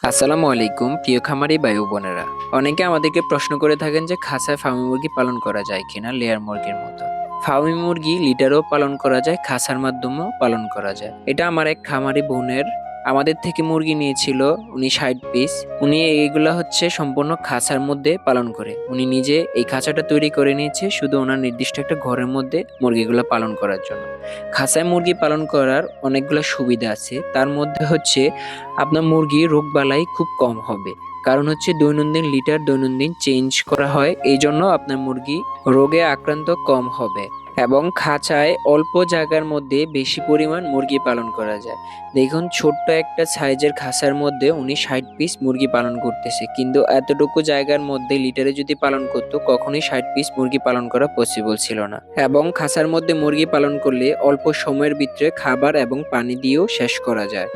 আসসালামু আলাইকুম প্রিয় খামারি ভাই ও বোনেরা। অনেকে আমাদেরকে প্রশ্ন করে থাকেন যে খাঁচায় ফার্মি মুরগি পালন করা যায় কিনা লেয়ার মুরগির মতো। ফার্মি মুরগি লিটারও পালন করা যায়, খাঁচার মাধ্যমেও পালন করা যায়। এটা আমার এক খামারি বোনের আমাদের থেকে মুরগি নিয়েছিল, উনি 60 পিস। উনি এইগুলা সম্পূর্ণ খাঁচার মধ্যে পালন করে। উনি নিজে এই খাঁচাটা তৈরি করে নিয়েছে শুধু ওনার নির্দিষ্ট একটা ঘরের মধ্যে মুরগিগুলা পালন করার জন্য। খাঁচায় মুরগি পালন করার অনেকগুলো সুবিধা আছে, তার মধ্যে আপনার মুরগি রোগবালাই খুব কম হবে। কারণ দৈনন্দিন চেঞ্জ করা হয়, এই জন্য আপনার মুরগি রোগে আক্রান্ত কম হবে। এবং খাঁচায় অল্প জায়গার মধ্যে বেশি পরিমাণ মুরগি পালন করা যায়। দেখুন, ছোট্ট একটা সাইজের খাঁচার মধ্যে উনি 60 পিস মুরগি পালন করতেছে, কিন্তু এতটুকু জায়গার মধ্যে লিটারে যদি পালন করতো কখনোই 60 পিস মুরগি পালন করা পসিবল ছিল না। এবং খাঁচার মধ্যে মুরগি পালন করলে অল্প সময়ের ভিতরে খাবার এবং পানি দিয়েও শেষ করা যায়।